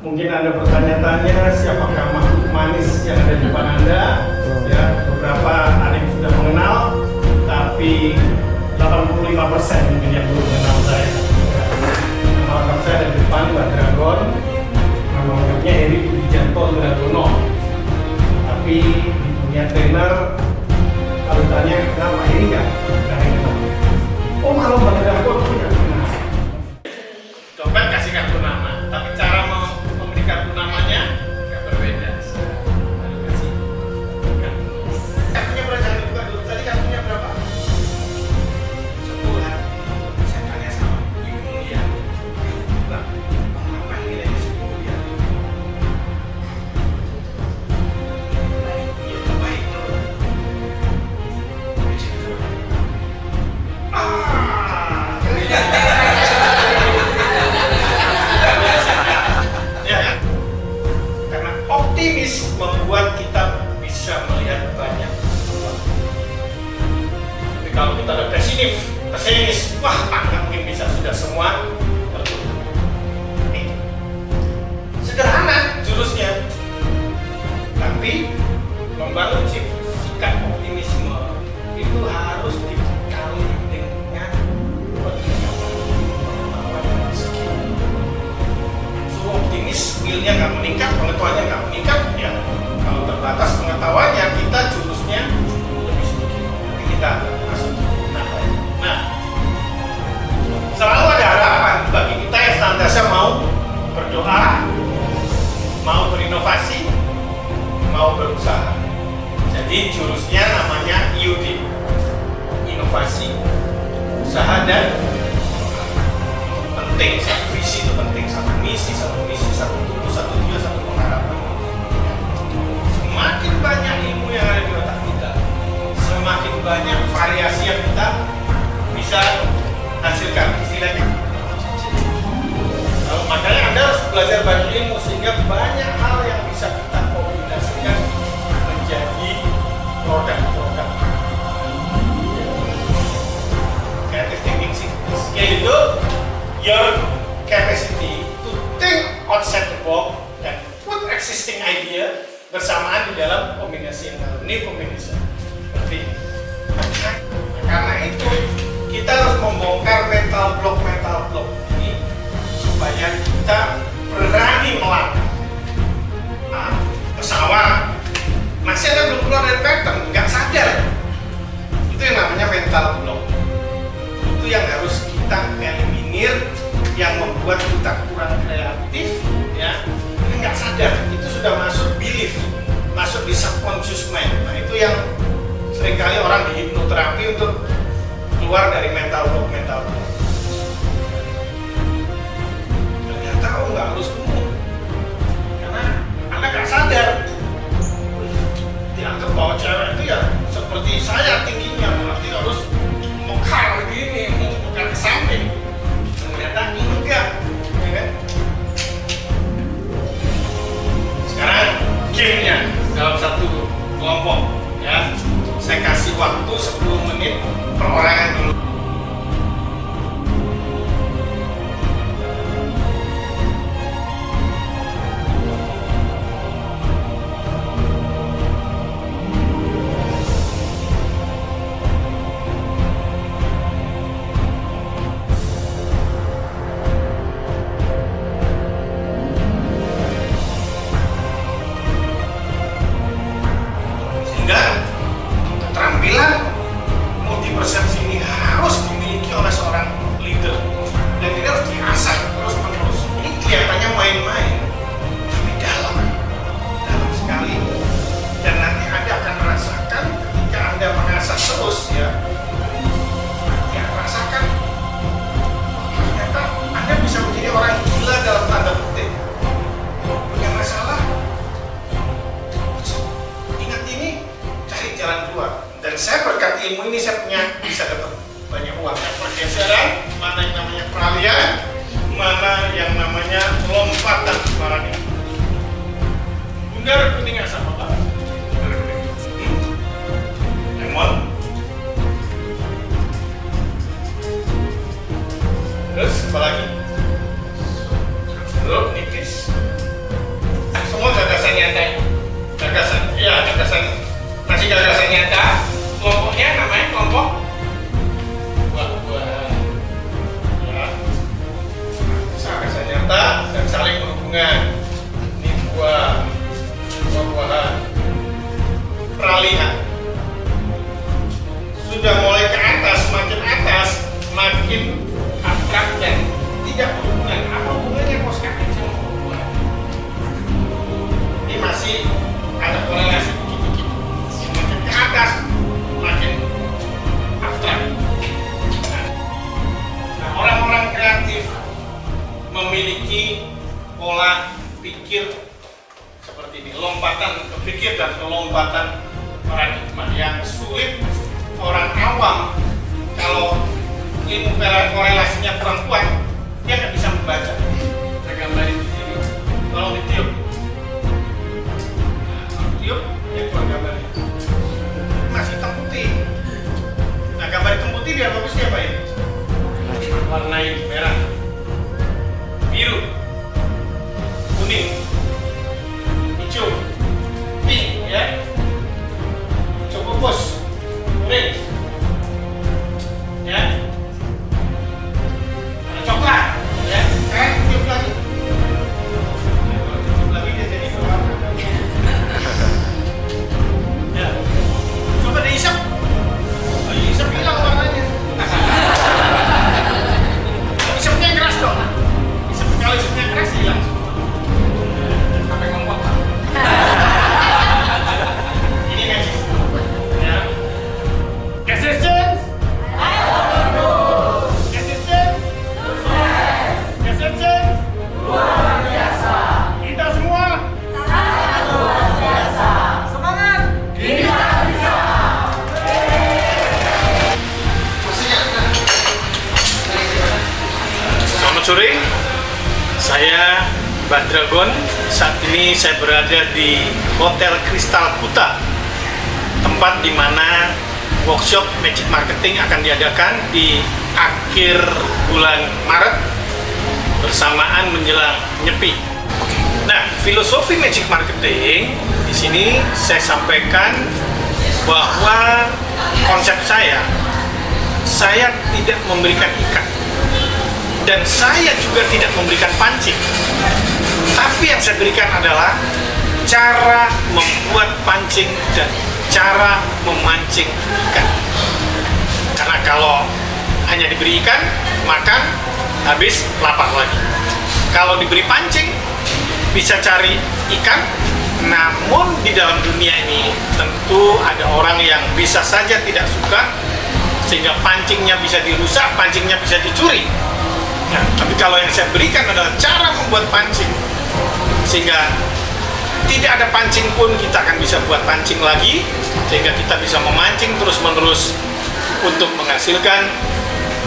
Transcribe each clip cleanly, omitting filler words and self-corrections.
Mungkin Anda bertanya-tanya siapakah makhluk manis yang ada di depan Anda. Ya, beberapa ada yang sudah mengenal, tapi 85% mungkin yang belum mengenal saya. Nama lengkap saya ada di depan, Mbak Dragon. Nama lengkapnya Heri Budijanto Dragono. Tapi di dunia trainer, kalau ditanya kenapa Heri nggak kenal. Oh, kalau Mbak Dragon punya kenal. Coba kasih kartu nama, tapi cara memberi kartu namanya nggak berbeda. Lalu kasih kartu. Kartunya berapa? Jangan dibuka dulu. Tadi kartunya berapa? 10 hari. Saya tanya sama ibu ya. Mbak, apa nilainya 10 ya? Ya terbaik tuh. Ya kan? Karena optimis membuat kita bisa melihat banyak peluang. Tapi kalau kita ada pesimis, wah nggak mungkin bisa, sudah semua tertutup. Nih, sederhana jurusnya, tapi membangun sikap optimisme itu harus dikali dengan pengetahuan skill. So optimis, skillnya nggak meningkat, pengetahuannya nggak meningkat, ya kalau terbatas pengetahuannya kita jurusnya lebih sedikit. Nanti kita masuk. Nah, selalu ada harapan bagi kita yang senantiasa mau berdoa, mau berinovasi, mau berusaha. Jadi jurusnya namanya IUD, inovasi, usaha dan penting. Satu visi itu penting, satu misi, satu tujuan, satu tujuan, satu pengharapan. Semakin banyak ilmu yang ada di otak kita, semakin banyak variasi yang kita bisa hasilkan, istilahnya. Makanya Anda harus belajar banyak ilmu sehingga banyak hal yang bisa kita kombinasikan menjadi produk-produk. Creative thinking skill itu your capacity to think outside the box dan put existing idea bersamaan di dalam kombinasi yang baru. Ini kombinasi seperti ini. Karena itu kita harus membongkar mental block ini supaya kita berani melangkah. Pesawat masih ada belum keluar dari pattern, nggak sadar. Itu yang namanya mental block. Itu yang harus kita eliminir, yang membuat kita kurang kreatif, ya. Ini nggak sadar, itu sudah masuk belief, masuk di subconscious mind. Nah itu yang seringkali orang di hipnoterapi untuk keluar dari mental block. Ternyata nggak harus umum, karena Anda nggak sadar. Dianggap bahwa cewek itu ya seperti saya tingginya, berarti harus mekar begini, mekar ke samping. Ternyata enggak, ya kan? Sekarang gamenya dalam satu kelompok, ya. Saya kasih waktu 10 menit perorangan dulu. Keterampilan multi persepsi ini harus dimiliki oleh seorang leader, dan ini harus diasah terus-menerus. Ini kelihatannya main-main, tapi dalam sekali, dan nanti Anda akan merasakan ketika Anda mengasah terus, ya rasakan ternyata Anda bisa menjadi orang gila dalam tanda petik. Punya masalah, ingat ini, cari jalan keluar. Dan saya berkat ilmu ini saya bisa dapat banyak uang. Pergeseran, mana yang namanya peralihan, mana yang namanya lompatan barangnya. Bundar kuning asam apa? Lemon. Terus apa lagi? Jeruk nipis. mulai berhubungan. Ini buah-buahan peralihan sudah mulai ke atas, makin abstrak dan tidak berhubungan. Apa hubungannya pos kaki sama buah? Ini masih ada korelasi dikit-dikit. Makin ke atas, makin abstrak. Nah, orang-orang kreatif memiliki pola pikir seperti ini, lompatan berpikir dan lompatan paradigma yang sulit orang awam. Kalau ilmu korelasinya kurang kuat, dia nggak bisa membaca. Saya gambarin di sini, kalau ditiup, tiup, ya keluar gambarnya. Masih hitam putih. Nah, gambar hitam putih biar bagusnya apa ini? Warnai merah, biru, kuning, hijau, pink, ya, hijau pupus, orange, ya, ada coklat, ya, kan, tiup lagi. Nah, kalau tiup lagi dia jadi berwarna. Ya, coba dihisap, dihisap hilang warnanya. Isapnya keras dong. Kalau isapnya keras hilang. Sampai ngomong. Ini magic. Ya. Persistence. Persistence. Persistence. Luar biasa. Kita semua sangat luar biasa. Semangat. Kita bisa. Selamat sore. Saya Mbak Dragon. Saat ini saya berada di Hotel Kristal Kuta, tempat di mana workshop Magic Marketing akan diadakan di akhir bulan Maret bersamaan menjelang Nyepi. Nah, filosofi Magic Marketing di sini saya sampaikan bahwa konsep saya tidak memberikan ikan. Dan saya juga tidak memberikan pancing. Tapi yang saya berikan adalah cara membuat pancing dan cara memancing ikan. Karena kalau hanya diberi ikan, makan, habis lapar lagi. Kalau diberi pancing, bisa cari ikan. Namun di dalam dunia ini tentu ada orang yang bisa saja tidak suka, sehingga pancingnya bisa dirusak, pancingnya bisa dicuri. Nah, tapi kalau yang saya berikan adalah cara membuat pancing, sehingga tidak ada pancing pun kita akan bisa buat pancing lagi, sehingga kita bisa memancing terus-menerus untuk menghasilkan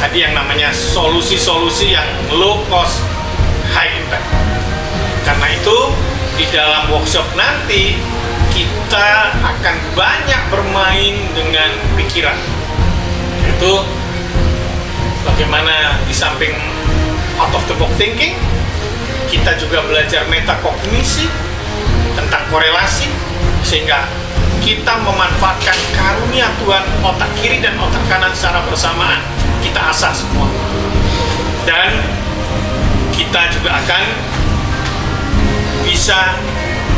tadi yang namanya solusi-solusi yang low cost, high impact. Karena itu di dalam workshop nanti kita akan banyak bermain dengan pikiran, yaitu bagaimana di samping out of the box thinking, kita juga belajar metakognisi tentang korelasi, sehingga kita memanfaatkan karunia Tuhan, otak kiri dan otak kanan secara bersamaan kita asah semua. Dan kita juga akan bisa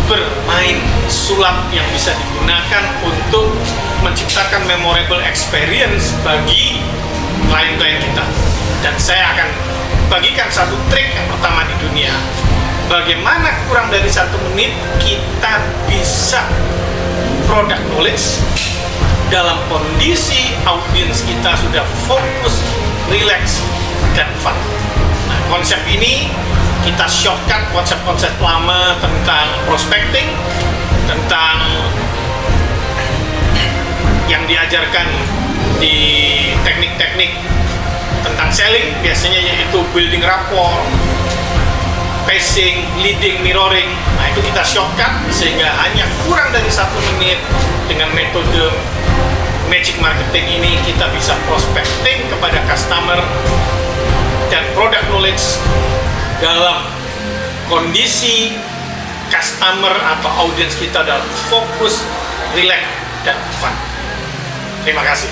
bermain sulap yang bisa digunakan untuk menciptakan memorable experience bagi klien-klien kita. Dan saya akan bagikan satu trik yang pertama di dunia, bagaimana kurang dari 1 menit kita bisa product knowledge dalam kondisi audiens kita sudah fokus, relax, dan fun. Nah, konsep ini kita shortcut konsep-konsep lama tentang prospecting, tentang yang diajarkan di teknik-teknik tentang selling, biasanya yaitu building rapport, pacing, leading, mirroring. Nah, itu kita shortcut sehingga hanya kurang dari 1 menit dengan metode Magic Marketing ini kita bisa prospecting kepada customer dan product knowledge dalam kondisi customer atau audiens kita dalam fokus, relax, dan fun. Terima kasih.